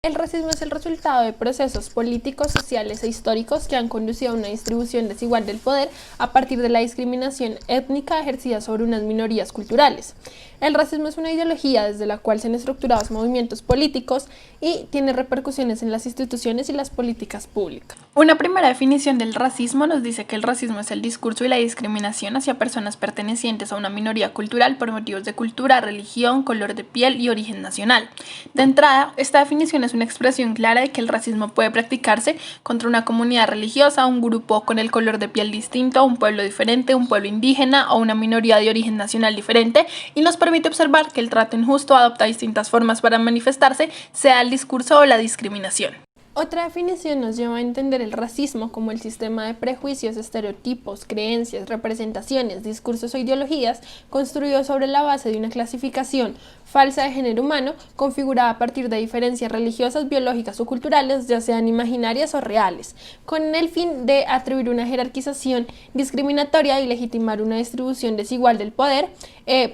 El racismo es el resultado de procesos políticos, sociales e históricos que han conducido a una distribución desigual del poder a partir de la discriminación étnica ejercida sobre unas minorías culturales. El racismo es una ideología desde la cual se han estructurado movimientos políticos y tiene repercusiones en las instituciones y las políticas públicas. Una primera definición del racismo nos dice que el racismo es el discurso y la discriminación hacia personas pertenecientes a una minoría cultural por motivos de cultura, religión, color de piel y origen nacional. De entrada, esta definición es una expresión clara de que el racismo puede practicarse contra una comunidad religiosa, un grupo con el color de piel distinto, un pueblo diferente, un pueblo indígena o una minoría de origen nacional diferente, y nos permite observar que el trato injusto adopta distintas formas para manifestarse, sea el discurso o la discriminación. Otra definición nos lleva a entender el racismo como el sistema de prejuicios, estereotipos, creencias, representaciones, discursos o ideologías construidos sobre la base de una clasificación falsa de género humano configurada a partir de diferencias religiosas, biológicas o culturales, ya sean imaginarias o reales, con el fin de atribuir una jerarquización discriminatoria y legitimar una distribución desigual del poder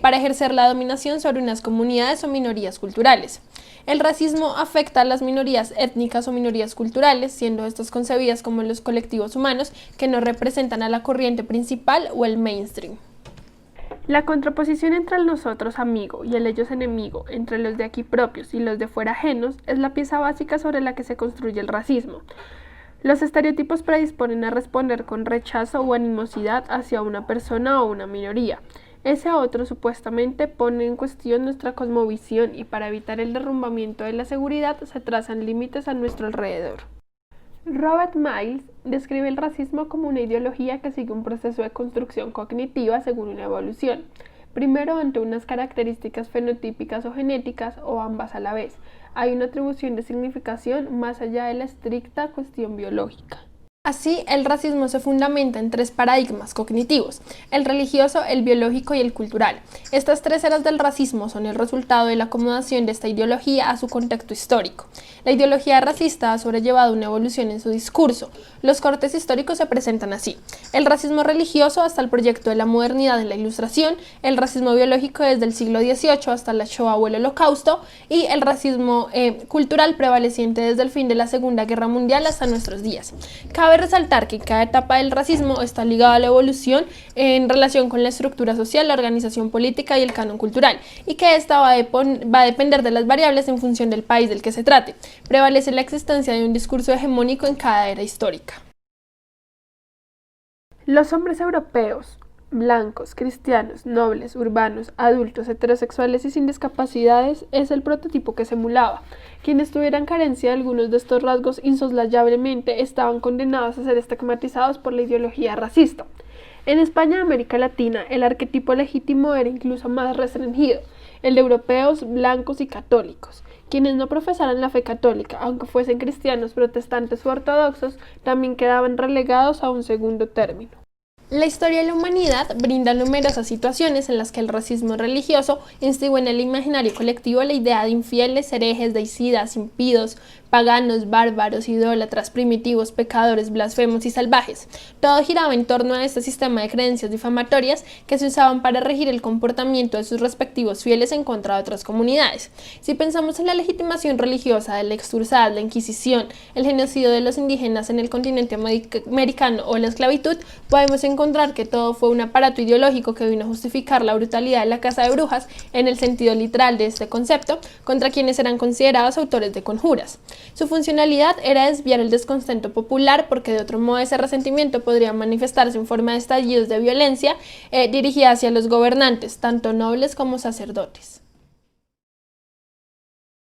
para ejercer la dominación sobre unas comunidades o minorías culturales. El racismo afecta a las minorías étnicas o minorías culturales, siendo estas concebidas como los colectivos humanos que no representan a la corriente principal o el mainstream. La contraposición entre el nosotros amigo y el ellos enemigo, entre los de aquí propios y los de fuera ajenos, es la pieza básica sobre la que se construye el racismo. Los estereotipos predisponen a responder con rechazo o animosidad hacia una persona o una minoría. Ese otro supuestamente pone en cuestión nuestra cosmovisión y para evitar el derrumbamiento de la seguridad se trazan límites a nuestro alrededor. Robert Miles describe el racismo como una ideología que sigue un proceso de construcción cognitiva según una evolución, primero ante unas características fenotípicas o genéticas o ambas a la vez. Hay una atribución de significación más allá de la estricta cuestión biológica. Así, el racismo se fundamenta en tres paradigmas cognitivos: el religioso, el biológico y el cultural. Estas tres eras del racismo son el resultado de la acomodación de esta ideología a su contexto histórico. La ideología racista ha sobrellevado una evolución en su discurso. Los cortes históricos se presentan así: el racismo religioso hasta el proyecto de la modernidad en la Ilustración, el racismo biológico desde el siglo XVIII hasta la Shoah o el Holocausto, y el racismo cultural prevaleciente desde el fin de la Segunda Guerra Mundial hasta nuestros días. Cabe resaltar que cada etapa del racismo está ligada a la evolución en relación con la estructura social, la organización política y el canon cultural, y que esta va a depender de las variables en función del país del que se trate. Prevalece la existencia de un discurso hegemónico en cada era histórica. Los hombres europeos, blancos, cristianos, nobles, urbanos, adultos, heterosexuales y sin discapacidades es el prototipo que se emulaba. Quienes tuvieran carencia de algunos de estos rasgos insoslayablemente estaban condenados a ser estigmatizados por la ideología racista. En España y América Latina, el arquetipo legítimo era incluso más restringido, el de europeos, blancos y católicos. Quienes no profesaran la fe católica, aunque fuesen cristianos, protestantes u ortodoxos, también quedaban relegados a un segundo término. La historia de la humanidad brinda numerosas situaciones en las que el racismo religioso instigó en el imaginario colectivo la idea de infieles, herejes, deicidas, impíos, paganos, bárbaros, idólatras, primitivos, pecadores, blasfemos y salvajes. Todo giraba en torno a este sistema de creencias difamatorias que se usaban para regir el comportamiento de sus respectivos fieles en contra de otras comunidades. Si pensamos en la legitimación religiosa de la Cruzada, la Inquisición, el genocidio de los indígenas en el continente americano o la esclavitud, podemos encontrar que todo fue un aparato ideológico que vino a justificar la brutalidad de la caza de brujas en el sentido literal de este concepto, contra quienes eran considerados autores de conjuras. Su funcionalidad era desviar el descontento popular porque de otro modo ese resentimiento podría manifestarse en forma de estallidos de violencia dirigida hacia los gobernantes, tanto nobles como sacerdotes.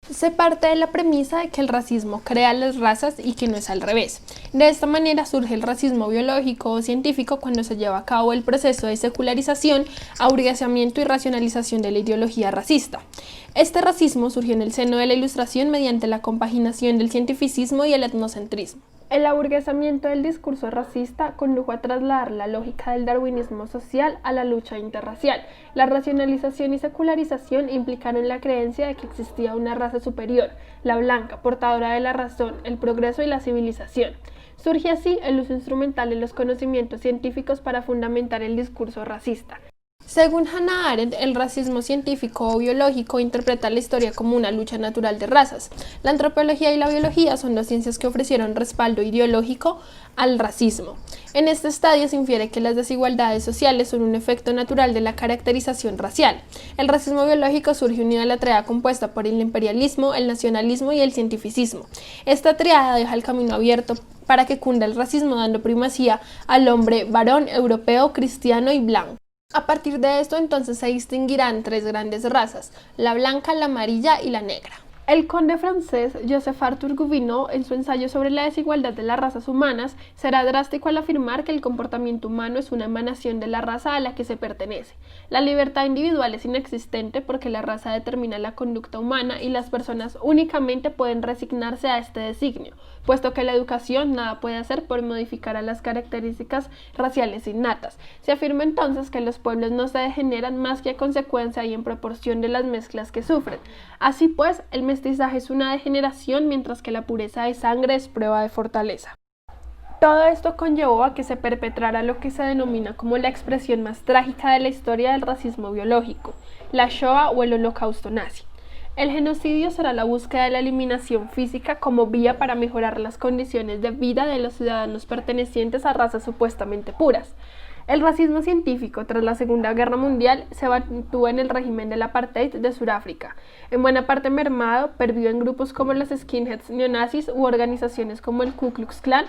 Se parte de la premisa de que el racismo crea las razas y que no es al revés. De esta manera surge el racismo biológico o científico cuando se lleva a cabo el proceso de secularización, aburguesamiento y racionalización de la ideología racista. Este racismo surgió en el seno de la Ilustración mediante la compaginación del cientificismo y el etnocentrismo. El aburguesamiento del discurso racista condujo a trasladar la lógica del darwinismo social a la lucha interracial. La racionalización y secularización implicaron la creencia de que existía una raza superior, la blanca, portadora de la razón, el progreso y la civilización. Surge así el uso instrumental de los conocimientos científicos para fundamentar el discurso racista. Según Hannah Arendt, el racismo científico o biológico interpreta la historia como una lucha natural de razas. La antropología y la biología son dos ciencias que ofrecieron respaldo ideológico al racismo. En este estadio se infiere que las desigualdades sociales son un efecto natural de la caracterización racial. El racismo biológico surge unido a la triada compuesta por el imperialismo, el nacionalismo y el cientificismo. Esta triada deja el camino abierto para que cunda el racismo, dando primacía al hombre varón, europeo, cristiano y blanco. A partir de esto, entonces, se distinguirán tres grandes razas: la blanca, la amarilla y la negra. El conde francés Joseph Arthur Gobineau, en su ensayo sobre la desigualdad de las razas humanas, será drástico al afirmar que el comportamiento humano es una emanación de la raza a la que se pertenece. La libertad individual es inexistente porque la raza determina la conducta humana y las personas únicamente pueden resignarse a este designio, puesto que la educación nada puede hacer por modificar a las características raciales innatas. Se afirma entonces que los pueblos no se degeneran más que a consecuencia y en proporción de las mezclas que sufren. Así pues, el mestizaje es una degeneración, mientras que la pureza de sangre es prueba de fortaleza. Todo esto conllevó a que se perpetrara lo que se denomina como la expresión más trágica de la historia del racismo biológico, la Shoah o el Holocausto nazi. El genocidio será la búsqueda de la eliminación física como vía para mejorar las condiciones de vida de los ciudadanos pertenecientes a razas supuestamente puras. El racismo científico tras la Segunda Guerra Mundial se mantuvo en el régimen del apartheid de Sudáfrica, en buena parte mermado, perdido en grupos como los skinheads neonazis u organizaciones como el Ku Klux Klan,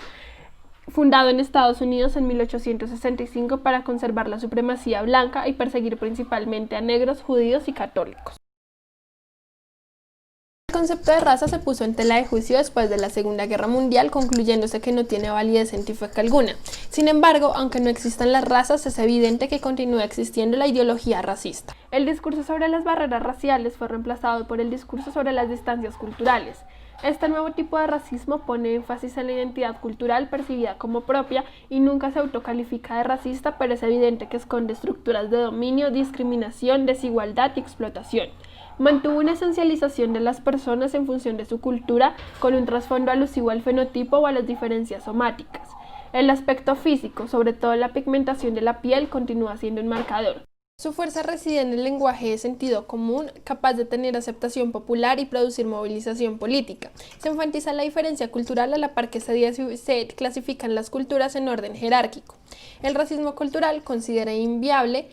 fundado en Estados Unidos en 1865 para conservar la supremacía blanca y perseguir principalmente a negros, judíos y católicos. El concepto de raza se puso en tela de juicio después de la Segunda Guerra Mundial, concluyéndose que no tiene validez científica alguna. Sin embargo, aunque no existan las razas, es evidente que continúa existiendo la ideología racista. El discurso sobre las barreras raciales fue reemplazado por el discurso sobre las distancias culturales. Este nuevo tipo de racismo pone énfasis en la identidad cultural percibida como propia y nunca se autocalifica de racista, pero es evidente que esconde estructuras de dominio, discriminación, desigualdad y explotación. Mantuvo una esencialización de las personas en función de su cultura, con un trasfondo alusivo al fenotipo o a las diferencias somáticas. El aspecto físico, sobre todo la pigmentación de la piel, continúa siendo un marcador. Su fuerza reside en el lenguaje de sentido común, capaz de tener aceptación popular y producir movilización política. Se enfatiza la diferencia cultural a la par que se clasifican las culturas en orden jerárquico. El racismo cultural considera inviable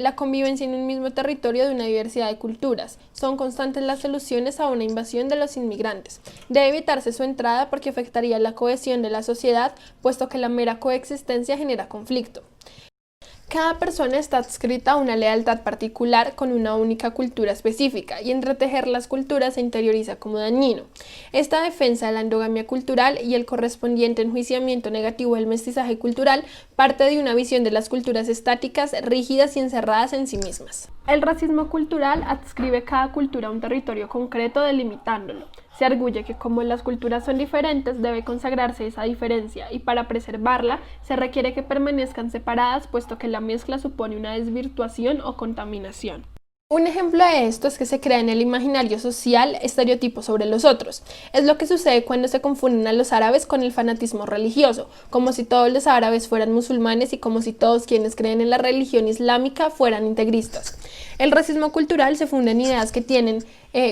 la convivencia en un mismo territorio de una diversidad de culturas. Son constantes las alusiones a una invasión de los inmigrantes. Debe evitarse su entrada porque afectaría la cohesión de la sociedad, puesto que la mera coexistencia genera conflicto. Cada persona está adscrita a una lealtad particular con una única cultura específica, y entretejer las culturas se interioriza como dañino. Esta defensa de la endogamia cultural y el correspondiente enjuiciamiento negativo del mestizaje cultural parte de una visión de las culturas estáticas, rígidas y encerradas en sí mismas. El racismo cultural adscribe cada cultura a un territorio concreto, delimitándolo. Se arguye que como las culturas son diferentes, debe consagrarse esa diferencia, y para preservarla se requiere que permanezcan separadas, puesto que la mezcla supone una desvirtuación o contaminación. Un ejemplo de esto es que se crea en el imaginario social estereotipos sobre los otros. Es lo que sucede cuando se confunden a los árabes con el fanatismo religioso, como si todos los árabes fueran musulmanes y como si todos quienes creen en la religión islámica fueran integristas. El racismo cultural se funda en ideas que tienen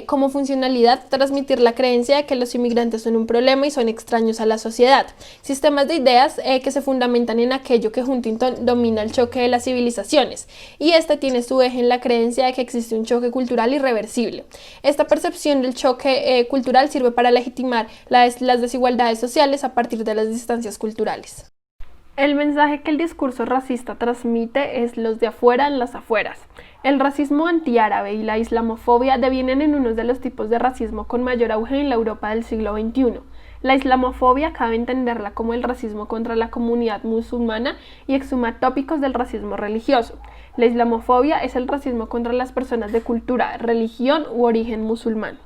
como funcionalidad transmitir la creencia de que los inmigrantes son un problema y son extraños a la sociedad. Sistemas de ideas que se fundamentan en aquello que Huntington domina el choque de las civilizaciones, y este tiene su eje en la creencia de que existe un choque cultural irreversible. Esta percepción del choque cultural sirve para legitimar las desigualdades sociales a partir de las distancias culturales. El mensaje que el discurso racista transmite es los de afuera en las afueras. El racismo antiárabe y la islamofobia devienen en uno de los tipos de racismo con mayor auge en la Europa del siglo XXI. La islamofobia cabe entenderla como el racismo contra la comunidad musulmana y exhuma tópicos del racismo religioso. La islamofobia es el racismo contra las personas de cultura, religión u origen musulmán.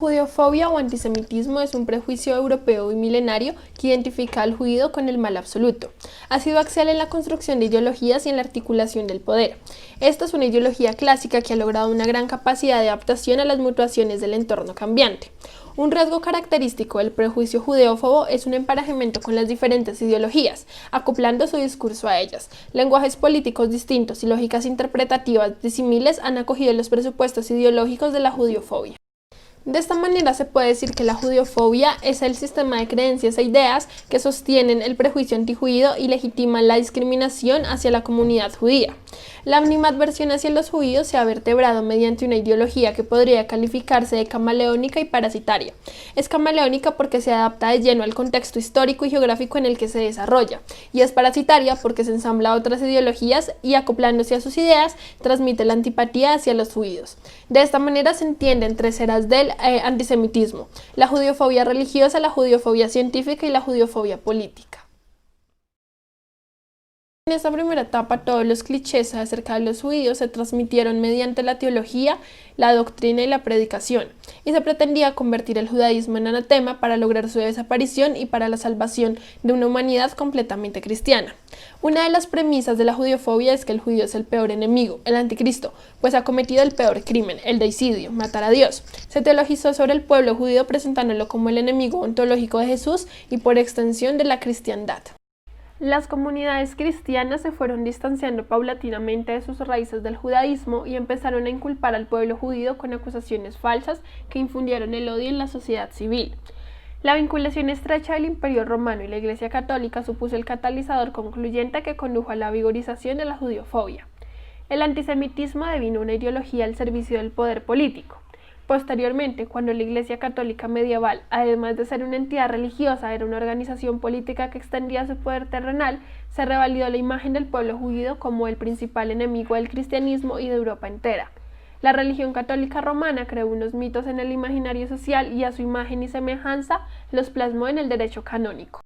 Judeofobia o antisemitismo es un prejuicio europeo y milenario que identifica al judío con el mal absoluto. Ha sido axial en la construcción de ideologías y en la articulación del poder. Esta es una ideología clásica que ha logrado una gran capacidad de adaptación a las mutuaciones del entorno cambiante. Un rasgo característico del prejuicio judeófobo es un emparejamiento con las diferentes ideologías, acoplando su discurso a ellas. Lenguajes políticos distintos y lógicas interpretativas disímiles han acogido los presupuestos ideológicos de la judeofobia. De esta manera se puede decir que la judeofobia es el sistema de creencias e ideas que sostienen el prejuicio antijudío y legitiman la discriminación hacia la comunidad judía. La animadversión hacia los judíos se ha vertebrado mediante una ideología que podría calificarse de camaleónica y parasitaria. Es camaleónica porque se adapta de lleno al contexto histórico y geográfico en el que se desarrolla, y es parasitaria porque se ensambla a otras ideologías y, acoplándose a sus ideas, transmite la antipatía hacia los judíos. De esta manera se entienden tres eras del antisemitismo: la judeofobia religiosa, la judeofobia científica y la judeofobia política. En esta primera etapa, todos los clichés acerca de los judíos se transmitieron mediante la teología, la doctrina y la predicación, y se pretendía convertir el judaísmo en anatema para lograr su desaparición y para la salvación de una humanidad completamente cristiana. Una de las premisas de la judeofobia es que el judío es el peor enemigo, el anticristo, pues ha cometido el peor crimen, el deicidio, matar a Dios. Se teologizó sobre el pueblo judío presentándolo como el enemigo ontológico de Jesús y por extensión de la cristiandad. Las comunidades cristianas se fueron distanciando paulatinamente de sus raíces del judaísmo y empezaron a inculpar al pueblo judío con acusaciones falsas que infundieron el odio en la sociedad civil. La vinculación estrecha del Imperio Romano y la Iglesia Católica supuso el catalizador concluyente que condujo a la vigorización de la judeofobia. El antisemitismo devino una ideología al servicio del poder político. Posteriormente, cuando la Iglesia Católica medieval, además de ser una entidad religiosa, era una organización política que extendía su poder terrenal, se revalidó la imagen del pueblo judío como el principal enemigo del cristianismo y de Europa entera. La religión católica romana creó unos mitos en el imaginario social y a su imagen y semejanza los plasmó en el derecho canónico.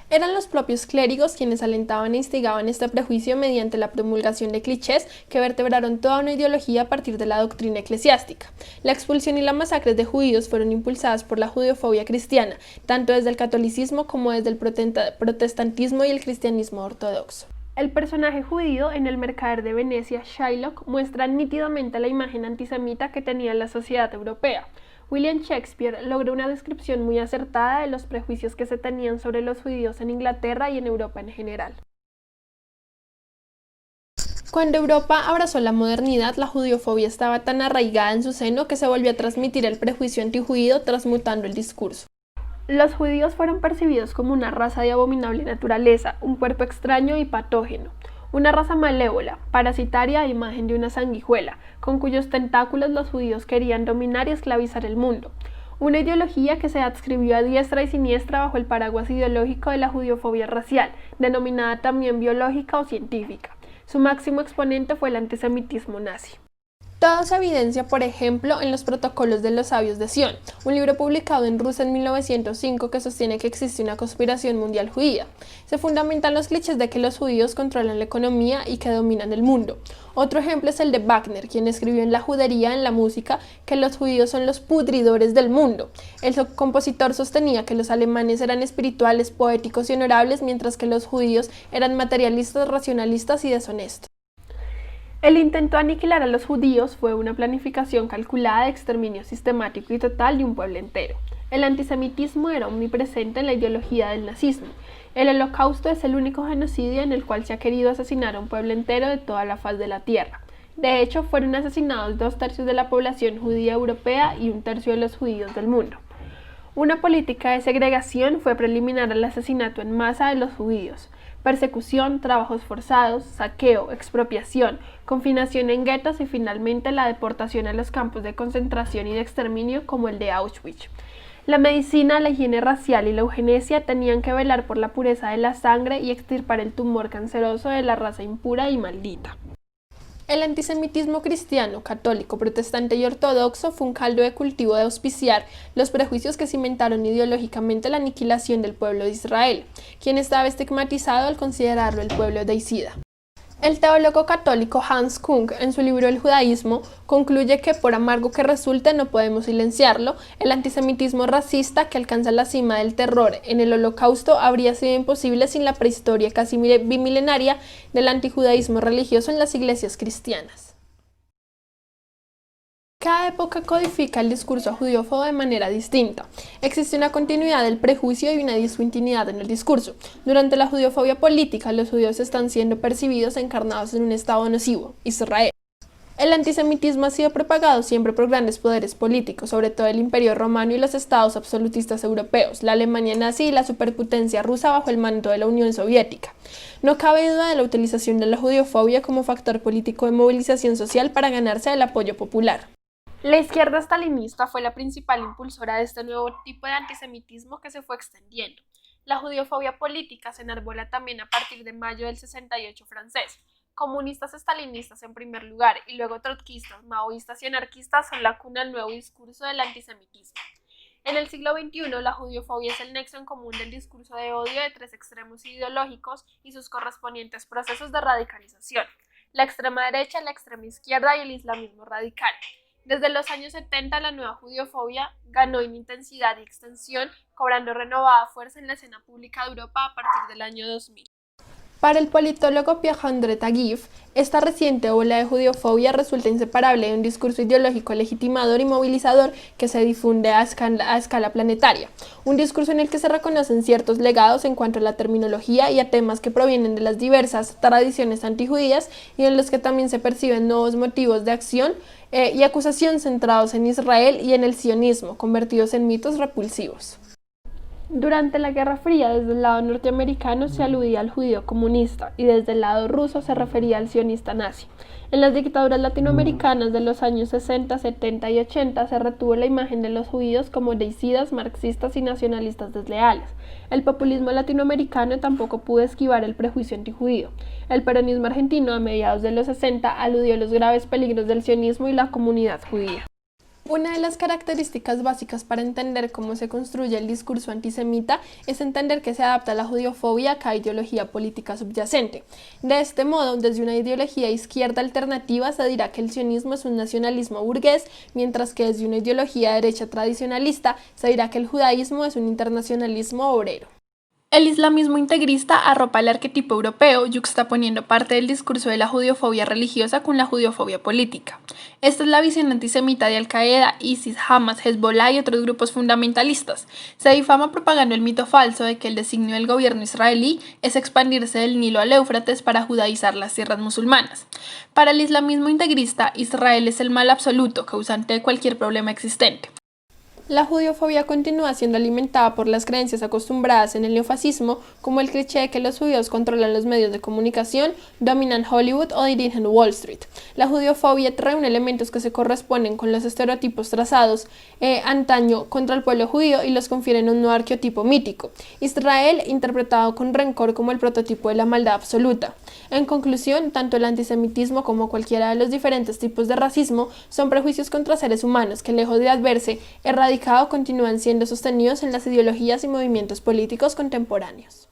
Eran los propios clérigos quienes alentaban e instigaban este prejuicio mediante la promulgación de clichés que vertebraron toda una ideología a partir de la doctrina eclesiástica. La expulsión y las masacres de judíos fueron impulsadas por la judeofobia cristiana, tanto desde el catolicismo como desde el protestantismo y el cristianismo ortodoxo. El personaje judío en El mercader de Venecia, Shylock, muestra nítidamente la imagen antisemita que tenía la sociedad europea. William Shakespeare logró una descripción muy acertada de los prejuicios que se tenían sobre los judíos en Inglaterra y en Europa en general. Cuando Europa abrazó la modernidad, la judeofobia estaba tan arraigada en su seno que se volvió a transmitir el prejuicio antijudío, transmutando el discurso. Los judíos fueron percibidos como una raza de abominable naturaleza, un cuerpo extraño y patógeno. Una raza malévola, parasitaria a imagen de una sanguijuela, con cuyos tentáculos los judíos querían dominar y esclavizar el mundo. Una ideología que se adscribió a diestra y siniestra bajo el paraguas ideológico de la judeofobia racial, denominada también biológica o científica. Su máximo exponente fue el antisemitismo nazi. Todo se evidencia, por ejemplo, en los Protocolos de los Sabios de Sion, un libro publicado en Rusia en 1905 que sostiene que existe una conspiración mundial judía. Se fundamentan los clichés de que los judíos controlan la economía y que dominan el mundo. Otro ejemplo es el de Wagner, quien escribió en La judería, en la música, que los judíos son los pudridores del mundo. El compositor sostenía que los alemanes eran espirituales, poéticos y honorables, mientras que los judíos eran materialistas, racionalistas y deshonestos. El intento de aniquilar a los judíos fue una planificación calculada de exterminio sistemático y total de un pueblo entero. El antisemitismo era omnipresente en la ideología del nazismo. El Holocausto es el único genocidio en el cual se ha querido asesinar a un pueblo entero de toda la faz de la tierra. De hecho, fueron asesinados 2/3 de la población judía europea y 1/3 de los judíos del mundo. Una política de segregación fue preliminar al asesinato en masa de los judíos. Persecución, trabajos forzados, saqueo, expropiación, confinación en guetos y finalmente la deportación a los campos de concentración y de exterminio como el de Auschwitz. La medicina, la higiene racial y la eugenesia tenían que velar por la pureza de la sangre y extirpar el tumor canceroso de la raza impura y maldita. El antisemitismo cristiano, católico, protestante y ortodoxo fue un caldo de cultivo de auspiciar los prejuicios que cimentaron ideológicamente la aniquilación del pueblo de Israel, quien estaba estigmatizado al considerarlo el pueblo deicida. El teólogo católico Hans Kung, en su libro El judaísmo, concluye que por amargo que resulte no podemos silenciarlo, el antisemitismo racista que alcanza la cima del terror en el Holocausto habría sido imposible sin la prehistoria casi bimilenaria del antijudaísmo religioso en las iglesias cristianas. Cada época codifica el discurso judiófobo de manera distinta. Existe una continuidad del prejuicio y una discontinuidad en el discurso. Durante la judiofobia política, los judíos están siendo percibidos encarnados en un estado nocivo, Israel. El antisemitismo ha sido propagado siempre por grandes poderes políticos, sobre todo el Imperio Romano y los estados absolutistas europeos, la Alemania nazi y la superpotencia rusa bajo el manto de la Unión Soviética. No cabe duda de la utilización de la judiofobia como factor político de movilización social para ganarse el apoyo popular. La izquierda stalinista fue la principal impulsora de este nuevo tipo de antisemitismo que se fue extendiendo. La judiofobia política se enarbola también a partir de mayo del 68 francés. Comunistas estalinistas en primer lugar y luego trotskistas, maoístas y anarquistas son la cuna del nuevo discurso del antisemitismo. En el siglo XXI, la judiofobia es el nexo en común del discurso de odio de tres extremos ideológicos y sus correspondientes procesos de radicalización: la extrema derecha, la extrema izquierda y el islamismo radical. Desde los años 70, la nueva judiofobia ganó en intensidad y extensión, cobrando renovada fuerza en la escena pública de Europa a partir del año 2000. Para el politólogo Pierre-André Taguieff, esta reciente ola de judiofobia resulta inseparable de un discurso ideológico legitimador y movilizador que se difunde a escala planetaria. Un discurso en el que se reconocen ciertos legados en cuanto a la terminología y a temas que provienen de las diversas tradiciones antijudías y en los que también se perciben nuevos motivos de acción y acusación centrados en Israel y en el sionismo, convertidos en mitos repulsivos. Durante la Guerra Fría, desde el lado norteamericano se aludía al judío comunista y desde el lado ruso se refería al sionista nazi. En las dictaduras latinoamericanas de los años 60, 70 y 80 se retuvo la imagen de los judíos como deicidas, marxistas y nacionalistas desleales. El populismo latinoamericano tampoco pudo esquivar el prejuicio antijudío. El peronismo argentino a mediados de los 60 aludió a los graves peligros del sionismo y la comunidad judía. Una de las características básicas para entender cómo se construye el discurso antisemita es entender que se adapta la judiofobia a cada ideología política subyacente. De este modo, desde una ideología izquierda alternativa se dirá que el sionismo es un nacionalismo burgués, mientras que desde una ideología derecha tradicionalista se dirá que el judaísmo es un internacionalismo obrero. El islamismo integrista arropa el arquetipo europeo, yuxtaponiendo parte del discurso de la judiofobia religiosa con la judiofobia política. Esta es la visión antisemita de Al-Qaeda, ISIS, Hamas, Hezbollah y otros grupos fundamentalistas. Se difama propagando el mito falso de que el designio del gobierno israelí es expandirse del Nilo al Éufrates para judaizar las tierras musulmanas. Para el islamismo integrista, Israel es el mal absoluto, causante de cualquier problema existente. La judiofobia continúa siendo alimentada por las creencias acostumbradas en el neofascismo, como el cliché de que los judíos controlan los medios de comunicación, dominan Hollywood o dirigen Wall Street. La judiofobia reúne elementos que se corresponden con los estereotipos trazados antaño contra el pueblo judío y los confieren un nuevo arquetipo mítico. Israel, interpretado con rencor como el prototipo de la maldad absoluta. En conclusión, tanto el antisemitismo como cualquiera de los diferentes tipos de racismo son prejuicios contra seres humanos que, lejos de verse erradicados, continúan siendo sostenidos en las ideologías y movimientos políticos contemporáneos.